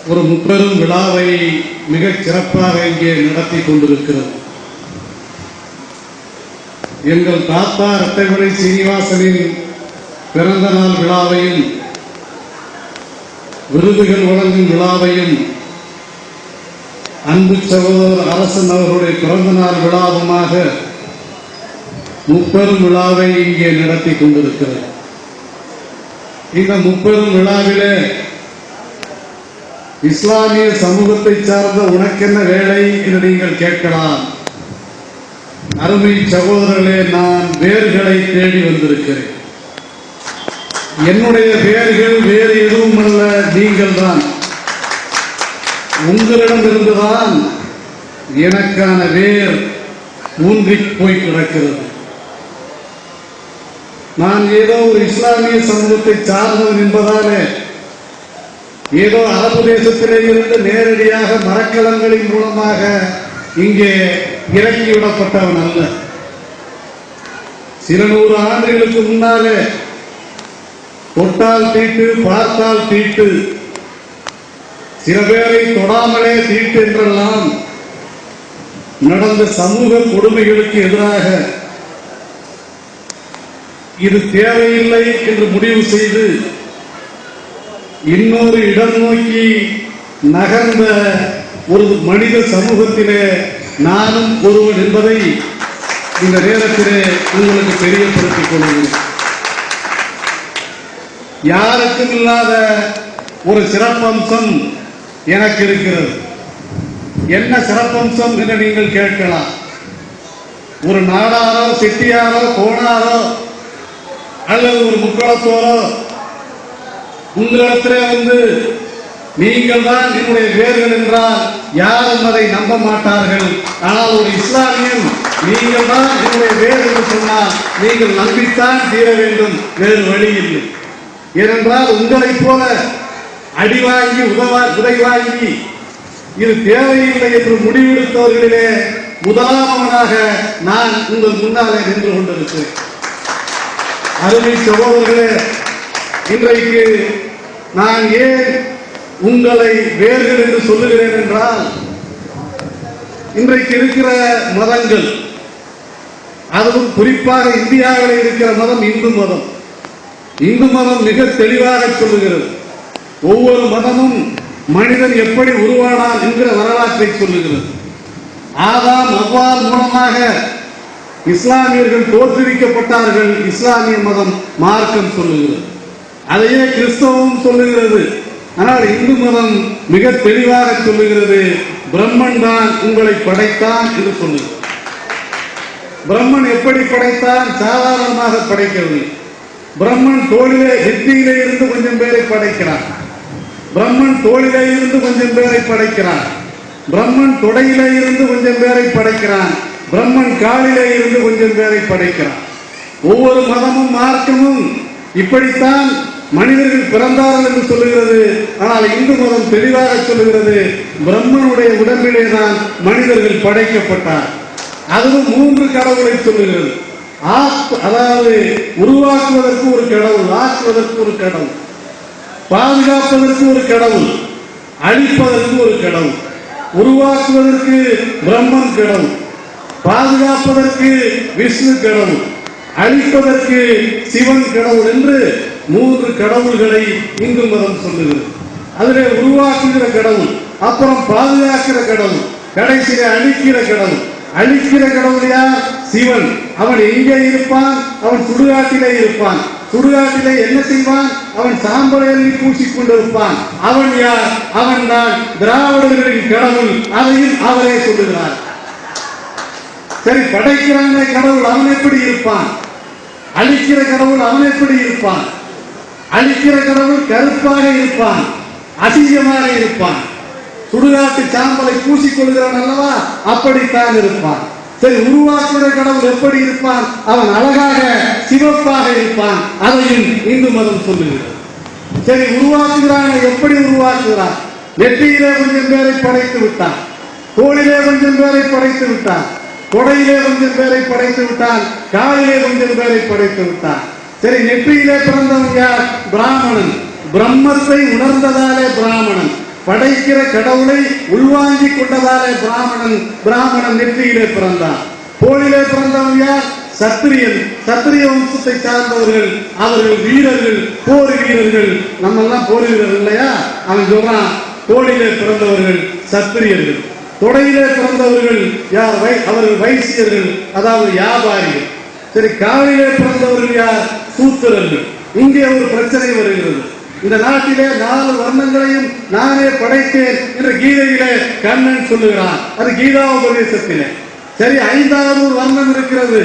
ஒரு முப்பெரும் விழாவை மிகச் சிறப்பாக இங்கே நடத்தி கொண்டிருக்கிறது. எங்கள் தாத்தா இரட்டைமலை சீனிவாசனின் பிறந்த நாள் விழாவையும் விருதுகள் வழங்கும் விழாவையும் அன்பு சகோதரர் அரசன் அவர்களுடைய பிறந்த நாள் விழாவுமாக முப்பெரும் விழாவை இங்கே நடத்தி கொண்டிருக்கிறது. இந்த முப்பெரும் விழாவிலே இஸ்லாமிய சமூகத்தை சார்ந்த உனக்கென்ன வேலை என்று நீங்கள் கேட்கலாம். அருமை சகோதரர்களே, நான் வேர்களை தேடி வந்திருக்கிறேன். என்னுடைய வேர்கள் வேறு எதுவும் அல்ல, நீங்கள் தான். உங்களிடமிருந்துதான் எனக்கான வேர் ஊன்றி போய் கிடக்கிறது. நான் ஏதோ ஒரு இஸ்லாமிய சமூகத்தை சார்ந்தவன் என்பதாலே ஏதோ அரபு தேசத்திலே இருந்து நேரடியாக மரக்கலங்களின் மூலமாக இங்கே இறக்கிவிடப்பட்டவன் அல்ல. சில 100 ஆண்டுகளுக்கு முன்னாலே தொட்டால் தீட்டு, பார்த்தால் தீட்டு, சில பேரை தொடாமலே தீட்டு என்றெல்லாம் நடந்த சமூக கொடுமைகளுக்கு எதிராக இது தேவையில்லை என்று முடிவு செய்து இன்னொரு இடம் நோக்கி நகர்ந்த ஒரு மனித சமூகத்திலே நானும் ஒருவன் என்பதை இந்த நேரத்திலே உங்களுக்கு தெரியப்படுத்திக் கொள்கிறேன். யாருக்கும் இல்லாத ஒரு சிறப்பம்சம் எனக்கு இருக்கிறது. என்ன சிறப்பம்சம் என்று நீங்கள் கேட்கலாம். ஒரு நாடாரோ, செட்டியாரோ, கோணாரோ அல்லது ஒரு முக்களத்தோரோ உங்களிடத்திலே வந்து நீங்கள் தான் என்னுடைய வேர்கள் என்றால் யாரும் அதை நம்ப மாட்டார்கள். ஆனால் ஒரு இஸ்லாமியன் நீங்கள் தான் என்னுடைய வேர் என்று சொன்னால் நீங்கள் நம்பித்தான் தீர வேண்டும், வேறு வழி இல்லை. ஏனென்றால் உங்களைப் போல அடி வாங்கி உதை வாங்கி இது தேவையில்லை என்று முடிவெடுத்தவர்களிலே முதலாமவனாக நான் உங்கள் முன்னாலே நின்று கொண்டிருக்கிறேன். அருமை சகோதரர்களே, இன்றைக்கு நான் ஏன் உங்களை வேர்கள் என்று சொல்லுகிறேன் என்றால், இன்றைக்கு இருக்கிற மதங்கள், அதுவும் குறிப்பாக இந்தியாவில் இருக்கிற மதம் இந்து மதம். இந்து மதம் மிக தெளிவாக சொல்லுகிறது. ஒவ்வொரு மதமும் மனிதன் எப்படி உருவானான் என்கிற வரலாற்றை சொல்லுகிறது. ஆதாம் அவ்வார் மூலமாக இஸ்லாமியர்கள் தோற்றுவிக்கப்பட்டார்கள். இஸ்லாமிய மதம் மார்க்கம் சொல்லுகிறது. அதையே கிறிஸ்தவம் சொல்லுகிறது. ஆனால் இந்து மதம் மிக தெளிவாக சொல்லுகிறது, பிரம்மன் தான் உங்களை படைத்தான் என்று சொல்லுகிறது. பிரம்மன் எப்படி படைத்தான்? சாதாரணமாக படைக்கவில்லை. பிரம்மன் தோளிலே நெற்றியிலே இருந்து கொஞ்சம் பேரை படைக்கிறான். பிரம்மன் தோளிலே இருந்து கொஞ்சம் பேரை படைக்கிறான். பிரம்மன் தொடையிலே இருந்து கொஞ்சம் பேரை படைக்கிறான். பிரம்மன் காலிலே இருந்து கொஞ்சம் பேரை படைக்கிறான். ஒவ்வொரு மதமும் மார்க்கமும் இப்படித்தான் மனிதர்கள் பிறந்தார்கள் என்று சொல்லுகிறது. ஆனால் இந்து மதம் தெளிவாக சொல்லுகிறது, பிரம்மனுடைய உடம்பிலே தான் மனிதர்கள் படைக்கப்பட்டார். அதுவும் 3 கடவுளை சொல்லுகிறது. அதாவது உருவாக்குவதற்கு ஒரு கடவுள், ஆக்குவதற்கு ஒரு கடவுள், பாதுகாப்பதற்கு ஒரு கடவுள், அழிப்பதற்கு ஒரு கடவுள். உருவாக்குவதற்கு பிரம்மன் கடவுள், பாதுகாப்பதற்கு விஷ்ணு கடவுள், அழிப்பதற்கு சிவன் கடவுள் என்று 3 கடவுள்களை இந்து மதம் சொல்லுகிறது. அதிலே உருவாக்குகிற கடவுள், அப்புறம் பாதுகாக்கிற கடவுள், கடைசியிலே அழிக்கிற கடவுள். அழிக்கிற கடவுள் யார்? சிவன். அவன் எங்கே இருப்பான்? அவன் சுடுகாட்டிலே இருப்பான். சுடுகாட்டிலே என்ன செய்வான்? அவன் சாம்பலை பூசிக்கொண்டிருப்பான். அவன் யார்? அவன் தான் திராவிடர்களின் கடவுள். அதையும் அவரே சொல்லுகிறார். சரி, படைக்கிறாங்க கடவுள், அவன் எப்படி இருப்பான்? அழிக்கிற கடவுள் அவன் எப்படி இருப்பான்? அழிக்கிற கடவுள் கருப்பாக இருப்பான், அசிங்கமாக இருப்பான். சுடுகாட்டு சாம்பலை பூசிக்கொள்கிறான் அல்லவா, அப்படித்தான் இருப்பான். சரி, உருவாக்குகிற கடவுள் எப்படி இருப்பான்? அவன் அழகாக சிவப்பாக இருப்பான். அதையும் இந்து மதம் சொல்லுகிறது. சரி, உருவாக்குகிறான், எப்படி உருவாக்குகிறான்? நெற்றியிலே கொஞ்சம் பேரை படைத்து விட்டான், தோளிலே கொஞ்சம் பேரை படைத்து விட்டான், கொடையிலே கொஞ்சம் பேரை படைத்து விட்டான், காலிலே கொஞ்சம் பேரை படைத்து விட்டான். சரி, நெற்றியிலே பிறந்தவன் யார்? பிராமணன். பிரம்மத்தை உணர்ந்ததாலே பிராமணன். படைக்கிற கடவுளை உள்வாங்கிக் கொண்டதாலே பிராமணன் நெற்றியிலே பிறந்தான். போரிலே பிறந்தவன் யார்? சத்திரியன். சத்திரிய வம்சத்தை சார்ந்தவர்கள். அவர்கள் வீரர்கள், போர் வீரர்கள். நம்ம எல்லாம் போர் வீரர்கள் இல்லையா? அவன் சொல்றான், தோளிலே பிறந்தவர்கள் சத்திரியர்கள், தொடையிலே பிறந்தவர்கள் யார்? அவர்கள் வைசியர்கள், அதாவது வியாபாரிகள். சரி, காலிலே பிறந்தவர்கள் யார்? சூத்திரர்கள். இங்கே ஒரு பிரச்சனை வருகிறது. இந்த நாட்டிலே 4 வர்ணங்களையும் நானே படைத்தேன் என்று கீதையிலே கண்ணன் சொல்லுகிறான். அது கீதாவுபதேசத்திலே. சரி, 5வது வர்ணம் இருக்கிறது.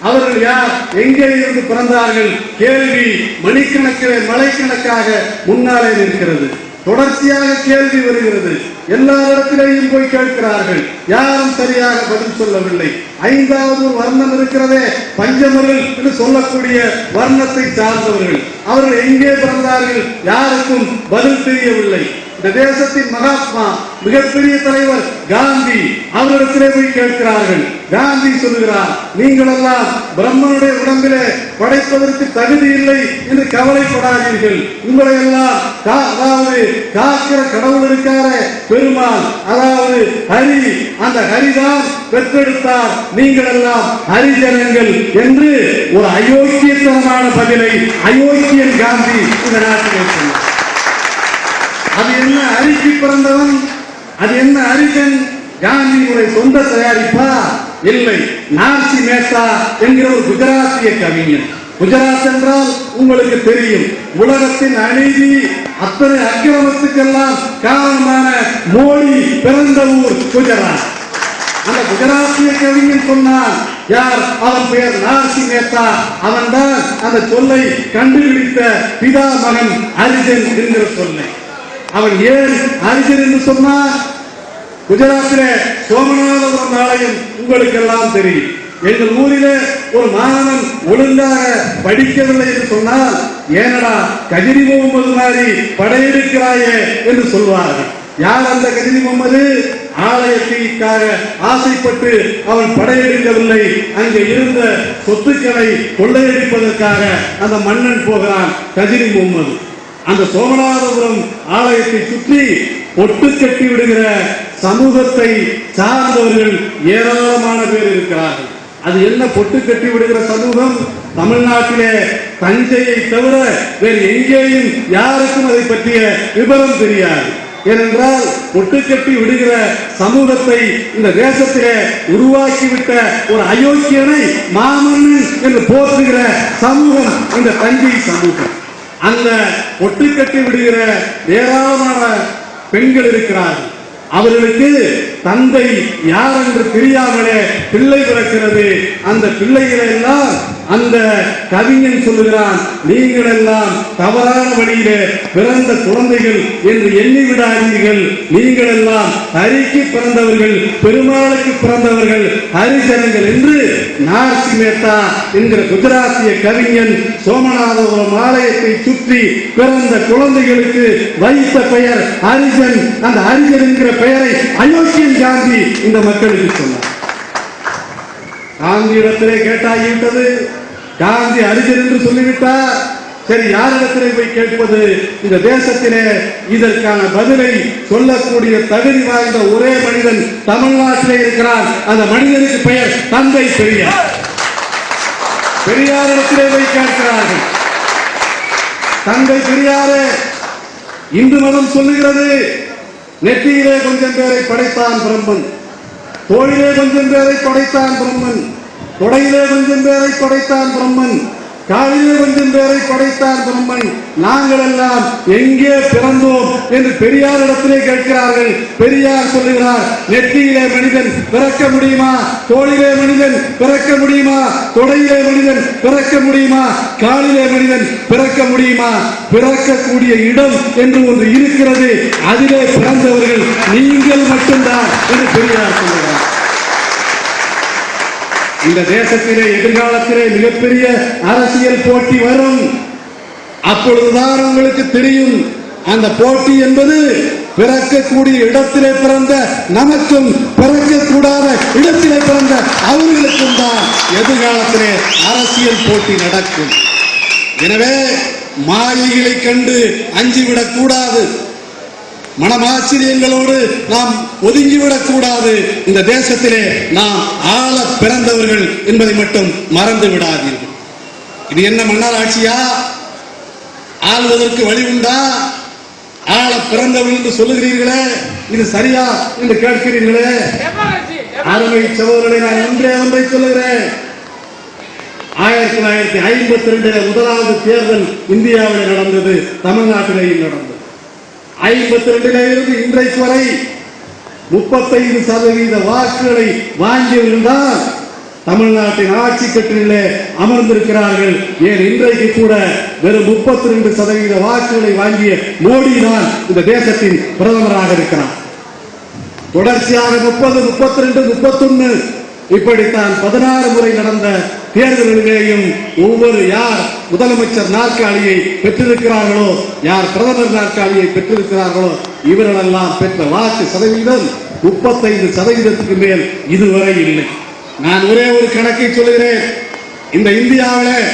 அவர்கள் யார்? எங்கே இருந்து பிறந்தார்கள்? கேள்வி மணிக்கணக்கிலே மலைக்கணக்காக முன்னாலே நிற்கிறது. தொடர்ச்சியாக கேள்வி வருகிறது. எல்லா இடத்திலேயும் போய் கேட்கிறார்கள். யாரும் சரியாக பதில் சொல்லவில்லை. 5வது வர்ணம் இருக்கிறதே, பஞ்சமர்கள் என்று சொல்லக்கூடிய வர்ணத்தை சார்ந்தவர்கள். அவர்கள் எங்கே பிறந்தார்கள்? யாருக்கும் பதில் தெரியவில்லை. இந்த தேசத்தின் மகாத்மா, மிகப்பெரிய தலைவர் காந்தி, அவரிடத்திலே போய் கேட்கிறார்கள். காந்தி சொல்லுகிறார், நீங்கள் எல்லாம் பிரம்மனுடைய உடம்பிலே படைப்பதற்கு தகுதி இல்லை என்று கவலைப்படாதீர்கள். உங்களை எல்லாம் அதாவது காக்கிற கடவுள் இருக்கார பெருமாள், அதாவது ஹரி, அந்த ஹரிதான் பெற்றெடுத்தார். நீங்கள் எல்லாம் ஹரிஜனங்கள் என்று ஒரு அயோக்கியத்தனமான பதிலை அயோக்கியன் காந்தி இந்த நாட்டிலே சொன்னார். அது என்ன ஹரிக்கு பிறந்தவன்? அது என்ன ஹரிஜன்? காந்தியினுடைய சொந்த தயாரிப்பா? இல்லை. நார்சி மேத்தா என்கிற ஒரு குஜராத்திய கவிஞன். குஜராத் என்றால் உங்களுக்கு தெரியும், உலகத்தின் அநீதி, அத்தனை அக்கிரமத்துக்கெல்லாம் காரணமான மோடி பிறந்த ஊர் குஜராத். அந்த குஜராத்திய கவிஞன் சொன்னான். யார்? அவன் பெயர் நார்சி மேத்தா. அவன் தான் அந்த சொல்லை கண்டுபிடித்த பிதா மகன் ஹரிஜன் என்கிற சொல்லை. அவன் ஏன் ஹரிஜன் என்று சொன்னார்? குஜராத்திலே சோமநாதபுரம் ஆலயம் உங்களுக்கு எல்லாம் தெரியும். எங்கள் ஊரிலே ஒரு மாணவன் ஒழுங்காக படிக்கவில்லை என்று சொன்னால், ஏனடா கஜினி முகமது மாதிரி படையெடுக்கிறாயே என்று சொல்வார்கள். யார் அந்த கஜினி முகமது? ஆலயத்திற்காக ஆசைப்பட்டு அவன் படையெடுக்கவில்லை. அங்கே இருந்த சொத்துக்களை கொள்ளையடிப்பதற்காக அந்த மன்னன் போகிறான் கஜினி முகமது. அந்த சோமநாதபுரம் ஆலயத்தை சுற்றி ஒட்டு கட்டி விடுகிற சமூகத்தை சார்ந்தவர்கள் ஏராளமான பேர் இருக்கிறார்கள். அது என்ன பொட்டு கட்டி விடுகிற சமூகம்? தமிழ்நாட்டிலே தஞ்சையை தவிர வேறு எங்கேயும் யாருக்கும் அதை பற்றிய விவரம் தெரியாது. ஏனென்றால் பொட்டு கட்டி விடுகிற சமூகத்தை இந்த தேசத்திலே உருவாக்கிவிட்ட ஒரு அயோக்கியனை மாமன்னன் என்று போற்றுகிற சமூகம் இந்த தஞ்சை சமூகம். அந்த ஒட்டு கட்டி விடுகிற ஏராளமான பெண்கள் இருக்கிறார்கள். அவர்களுக்கு தந்தை யார் என்று தெரியாமலே பிள்ளை பிறக்கிறது. அந்த பிள்ளைகளை எல்லாம் அந்த கவிஞன் சொல்லுகிறான், நீங்கள் எல்லாம் தவறான வழியிலே பிறந்த குழந்தைகள் என்று எண்ணி விடாதீர்கள். நீங்கள் எல்லாம் ஹரிக்கு பிறந்தவர்கள், பெருமாளுக்கு பிறந்தவர்கள், ஹரிஜனங்கள் என்று நார்சி மேத்தா என்கிற குஜராத்திய கவிஞன் சோமநாதபுரம் ஆலயத்தை சுற்றி பிறந்த குழந்தைகளுக்கு வைத்த பெயர் ஹரிஜன். அந்த ஹரிஜன் என்கிற பெயரை அயோக்கியன் காந்தி இந்த மக்களுக்கு சொன்னார். காந்தி இடத்திலே கேட்டாகிவிட்டது. காந்தி ஹரிஜன் என்று சொல்லிவிட்டார். சரி, யாரிடத்திலே போய் கேட்பது? இந்த தேசத்திலே இதற்கான பதிலை சொல்லக்கூடிய தகுதி வாய்ந்த ஒரே மனிதன் தமிழ்நாட்டிலே இருக்கிறார். அந்த மனிதனுக்கு பெயர் தந்தை பெரியார். பெரியாரிடத்திலே போய் கேட்கிறார்கள். தந்தை பெரியாரே, இந்து மதம் சொல்லுகிறது, நெற்றியிலே கொஞ்சம் பேரை படைத்தான் பிரம்மன், தோளிலே கொஞ்சம் பேரை படைத்தான் பிரம்மன், தொடையிலே கொஞ்சம் பேரை படைத்தான் பிரம்மன், காலிலே கொஞ்சம் பேரை படைத்தான் பிரம்மன். நாங்கள் எல்லாம் எங்கே பிறந்தோம் என்று பெரியாரிடத்திலே கேட்கிறார்கள். பெரியார் சொல்லுகிறார், நெற்றியிலே மனிதன் பிறக்க முடியுமா? தோளிலே மனிதன் பிறக்க முடியுமா? தொடையிலே மனிதன் பிறக்க முடியுமா? காலிலே மனிதன் பிறக்க முடியுமா? பிறக்கக்கூடிய இடம் என்று ஒன்று இருக்கிறது. அதிலே பிறந்தவர்கள் நீங்கள் மட்டும்தான் என்று பெரியார் சொல்லுகிறார். இந்த தேசத்திலே எதிர்காலத்திலே மிகப்பெரிய அரசியல் போட்டி வரும். அப்பொழுதுதான் உங்களுக்கு தெரியும், அந்த போட்டி என்பது பிறக்கக்கூடிய இடத்திலே பிறந்த நமக்கும், பிறக்கக்கூடாத இடத்திலே பிறந்த அவர்களுக்கும் தான் எதிர்காலத்திலே அரசியல் போட்டி நடக்கும். எனவே மாயைகளை கண்டு அஞ்சிவிடக் கூடாது. மனமாச்சரியங்களோடு நாம் ஒதுங்கிவிடக் கூடாது. இந்த தேசத்திலே நாம் ஆள பிறந்தவர்கள் என்பதை மட்டும் மறந்து விடாதீர்கள். இது என்ன மன்னர் ஆட்சியா? ஆள்வதற்கு வழி உண்டா? ஆள பிறந்தவர்கள் என்று சொல்லுகிறீர்களே, இது சரியா என்று கேட்கிறீர்களே. அருமை சகோதரர்களை, நான் ஒன்றை சொல்லுகிறேன். 1952 முதலாவது தேர்தல் இந்தியாவில் நடந்தது, தமிழ்நாட்டிலேயும் நடந்தது. 52 இருந்து இன்றைக்கு வரை 35% வாக்குகளை வாங்கியிருந்தால் தமிழ்நாட்டின் ஆட்சி கட்டிலே அமர்ந்திருக்கிறார்கள். ஏன் இன்றைக்கு கூட வெறும் 32% வாக்குகளை வாங்கிய மோடி தான் இந்த தேசத்தின் பிரதமராக இருக்கிறார். தொடர்ச்சியாக 30, 32, 31 இப்படித்தான் 16 முறை நடந்த தேர்தல்களிலேயும் ஒவ்வொரு யார் முதலமைச்சர் நாற்காலியை பெற்றிருக்கிறார்களோ, யார் பிரதமர் நாற்காலியை பெற்றிருக்கிறார்களோ, இவர்களெல்லாம் பெற்ற வாக்கு சதவீதம் 35% மேல் இதுவரை இல்லை. நான் ஒரே ஒரு கணக்கை சொல்கிறேன். இந்த இந்தியாவில்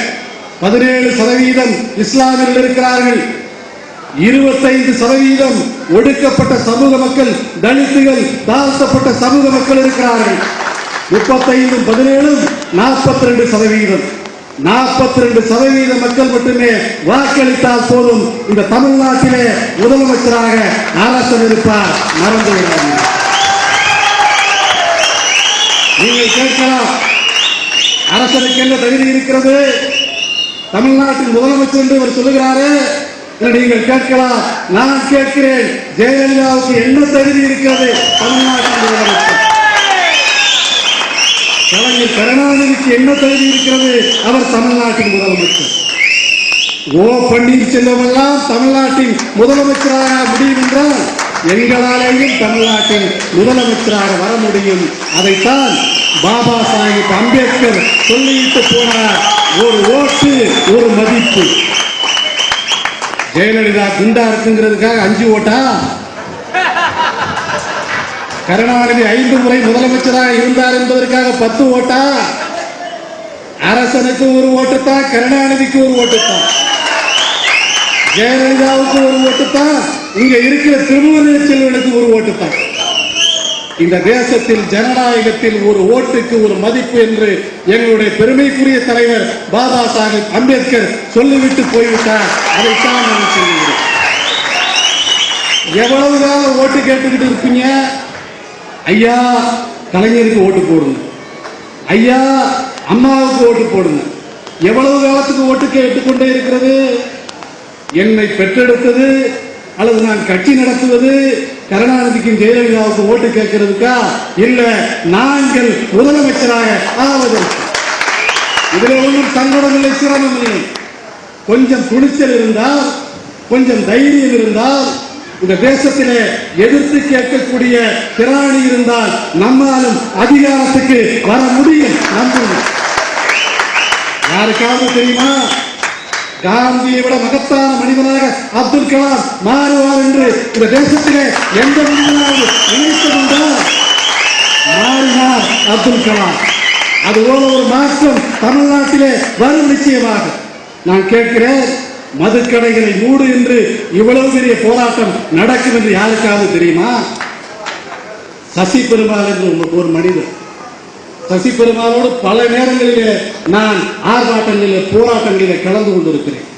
17% இஸ்லாமியர்கள் இருக்கிறார்கள். 25% ஒடுக்கப்பட்ட சமூக மக்கள், தலித்துகள், தாழ்த்தப்பட்ட சமூக மக்கள் இருக்கிறார்கள். 35, 17, 42%. 42% மக்கள் மட்டுமே வாக்களித்தால் போதும் இந்த தமிழ்நாட்டிலே முதலமைச்சராக அரசன் இருப்பார். மறந்து விடாதீர்கள். நீங்கள் கேட்கலாம், அரசனுக்கு என்ன தகுதி இருக்கிறது? தமிழ்நாட்டின் முதலமைச்சர் என்று அவர் சொல்லுகிறாரு. நீங்கள் கேட்கலாம், நான் கேட்கிறேன், ஜெயலலிதாவுக்கு என்ன தகுதி இருக்கிறது? தமிழ்நாட்டின் முதலமைச்சர் கலைஞர் கருணாநிதிக்கு என்ன தகுதி இருக்கிறது? அவர் தமிழ்நாட்டின் முதலமைச்சர். ஓ பன்னீர்செல்வம் எல்லாம் தமிழ்நாட்டின் முதலமைச்சராக முடியும் என்றால் எங்களாலேயும் தமிழ்நாட்டின் முதலமைச்சராக வர முடியும். அதைத்தான் பாபா சாஹிப் அம்பேத்கர் சொல்லிட்டு போனார். ஒரு ஓட்டு ஒரு மதிப்பு. ஜெயலலிதா குண்டா இருக்குங்கிறதுக்காக 5 ஓட்டா? கருணாநிதி 5 முறை முதலமைச்சராக இருந்தார் என்பதற்காக 10 ஓட்டா? அரசனுக்கு ஒரு ஓட்டு தான், கருணாநிதிக்கு ஒரு ஓட்டு தான், ஜெயலலிதாவுக்கு ஒரு ஓட்டு தான், இங்க இருக்கிற திருமண செல்வனுக்கு ஒரு ஓட்டு தான். இந்த தேசத்தில் ஜனநாயகத்தில் ஒரு ஓட்டுக்கு ஒரு மதிப்பு என்று எங்களுடைய பெருமைக்குரிய தலைவர் பாபா சாஹிப் அம்பேத்கர் சொல்லிவிட்டு போய்விட்டார். அதைத்தான் நான் சொல்லுகிறேன். எவ்வளவுதான் ஓட்டு கேட்டுக்கிட்டு இருப்பீங்க? ஐயா கலைஞருக்கு ஓட்டு போடுங்க, ஐயா அம்மாவுக்கு ஓட்டு போடுங்க. எவ்வளவு காலத்துக்கு ஓட்டு கேட்டுக்கொண்டே இருக்கிறது? என்னை பெற்றெடுத்தது அல்லது நான் கட்சி நடத்துவது கருணாநிதிக்கும் ஜெயலலிதாவுக்கு ஓட்டு கேட்கிறதுக்கா? இல்ல நாங்கள் முதலமைச்சராக ஆவதற்கு. இதுல ஒன்றும் சங்கடம் இல்லை, சிரமம் இல்லை. கொஞ்சம் துணிச்சல் இருந்தால், கொஞ்சம் தைரியம் இருந்தால், இந்த தேசத்திலே எதிர்த்து கேட்கக்கூடிய திராணி இருந்தால் நம்மாலும் அதிகாரத்துக்கு வர முடியும். நம்புங்க. யாருக்காவது தெரியுமா, காந்தியை விட மகத்தான மனிதனாக அப்துல் கலாம் மாறுவார் என்று இந்த தேசத்திலே எந்த மனிதனாவது நினைத்ததுண்டா? மாறினார் அப்துல் கலாம். அதுபோல ஒரு மாற்றம் தமிழ்நாட்டிலே வரும் நிச்சயமாக. நான் கேட்கிறேன், மதுக்கடைகளை மூடு என்று இவ்வளவு பெரிய போராட்டம் நடக்கும் என்று யாருக்காவது தெரியுமா? சசி பெருமாள் என்று ஒரு மனிதர், சசி பெருமாளோடு பல நேரங்களிலே நான் ஆர்ப்பாட்டங்களிலே போராட்டங்களிலே கலந்து கொண்டிருக்கிறேன்.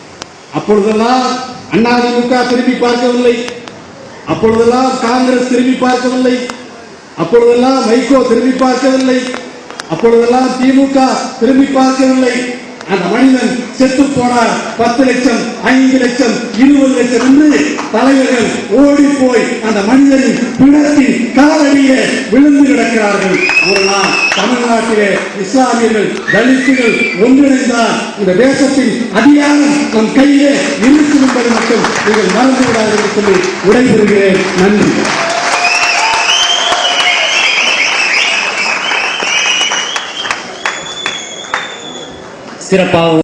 அப்பொழுதெல்லாம் அதிமுக திரும்பி பார்க்கவில்லை, அப்பொழுதெல்லாம் காங்கிரஸ் திரும்பி பார்க்கவில்லை, அப்பொழுதெல்லாம் வைகோ திரும்பி பார்க்கவில்லை, அப்பொழுதெல்லாம் திமுக திரும்பி பார்க்கவில்லை. அந்த மனிதன் செத்து போனார். 10 லட்சம், 5 லட்சம், 20 லட்சம் என்று தலைவர்கள் ஓடி போய் அந்த மனிதனின் பிணத்தின் காலடியே விழுந்து கிடக்கிறார்கள். ஒரு நாள் தமிழ்நாட்டிலே இஸ்லாமியர்கள், தலித்துகள் ஒன்றிணைந்தால் இந்த தேசத்தின் அதிகாரம் நம் கையிலே இருக்கும் என்பதை மட்டும் நீங்கள் மறந்து விடாது என்று சொல்லி விடைபெறுகிறேன். நன்றி. சிறப்பாக